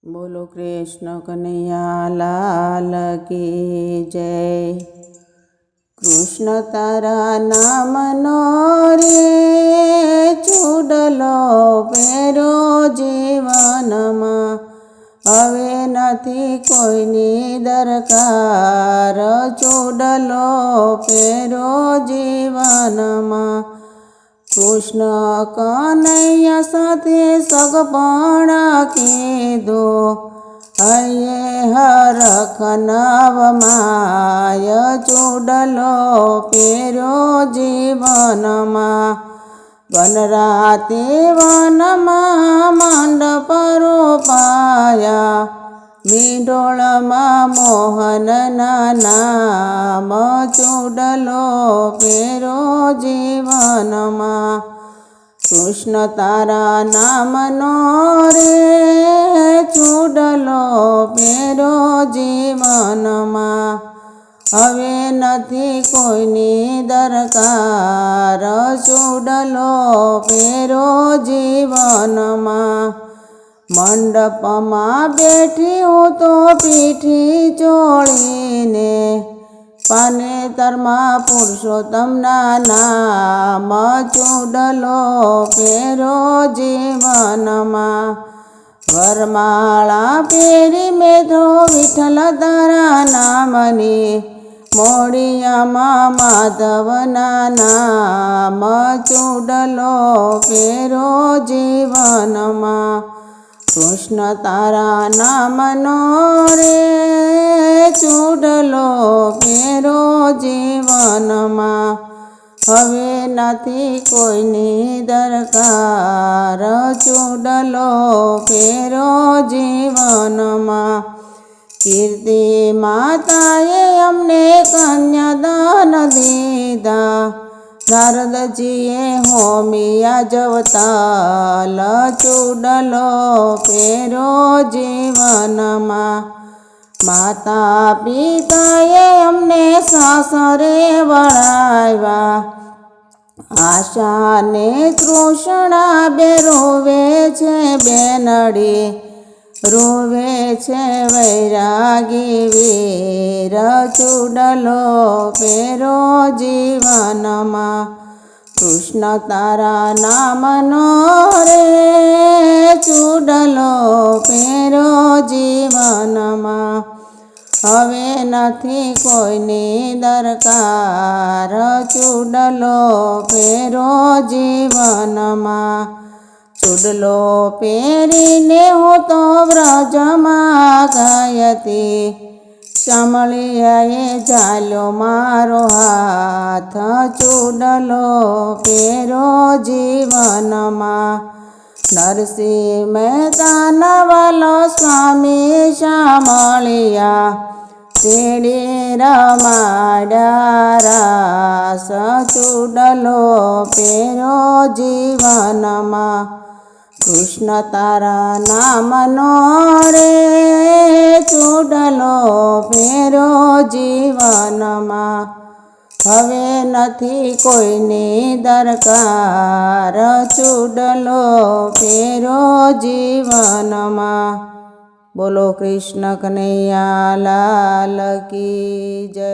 બોલો કૃષ્ણ કનૈયા લાલ કી જય। કૃષ્ણ તારા નામનો રે ચૂડલો પહેરો જીવનમાં, હવે નથી કોઈની દરકાર, ચૂડલો પહેરો જીવનમાં। કૃષ્ણ કનૈયા સાથે સગપણ કીધો, હૈયે હરખ નવમાય, ચૂડલો પહેર્યો જીવનમાં। વનરાતે વનમાં મંડપ રોપાયા, મીંડોળમાં મોહનના નામ, ચૂડલો પહેર્યો જીવનમાં। કૃષ્ણ તારા નામનો રે ચૂડલો પહેર્યો જીવનમાં, હવે નથી કોઈની દરકાર, ચૂડલો પહેર્યો જીવનમાં। મંડપમાં બેઠી હું તો પીઠી ચોળીને, પાનેતરમાં પુરુષોત્તમના નામ, ચૂડલો પહેર્યો જીવનમાં। વરમાળા પહેરી મેધો વિઠ્ઠલ તારા નામની, મોડિયામાં માધવના નામ, ચૂડલો પહેર્યો જીવનમાં। કૃષ્ણ તારા નામનો રે ચૂડલો પહેર્યો જીવનમાં, હવે નથી કોઈની દરકાર, ચૂડલો પહેર્યો જીવનમાં। કીર્તિ માતાએ અમને કન્યાદાન દીધા, નારદજીએ હોમિયા જવતાલ, ચૂડલો પહેર્યો જીવનમાં। માતા પિતાએ અમને સાસરે વળાવ્યા, આશા ને તૃષ્ણા બે રોવે છે બેનડી, રોવે છે વૈરાગી વીર, ચૂડલો પહેર્યો જીવનમાં। કૃષ્ણ તારા નામનો રે ચૂડલો પહેર્યો જીવનમાં, હવે નથી કોઈની દરકાર, ચૂડલો પહેર્યો જીવનમાં। ચૂડલો પહેરીને હું તો વ્રજમાં ગઈ હતી, શામળિયાએ ઝાલ્યો મારો હાથ, ચૂડલો પહેર્યો જીવનમાં। નરસિંહ મહેતાના વાલો સ્વામી શામળિયા, તેડી રમાડ્યા રાસ, ચૂડલો પહેર્યો જીવનમાં। કૃષ્ણ તારા નામનો રે ચૂડલો પહેર્યો જીવનમાં, હવે નથી કોઈની દરકાર, ચૂડલો પહેર્યો જીવનમાં। બોલો કૃષ્ણ કનૈયા લાલ કી જય।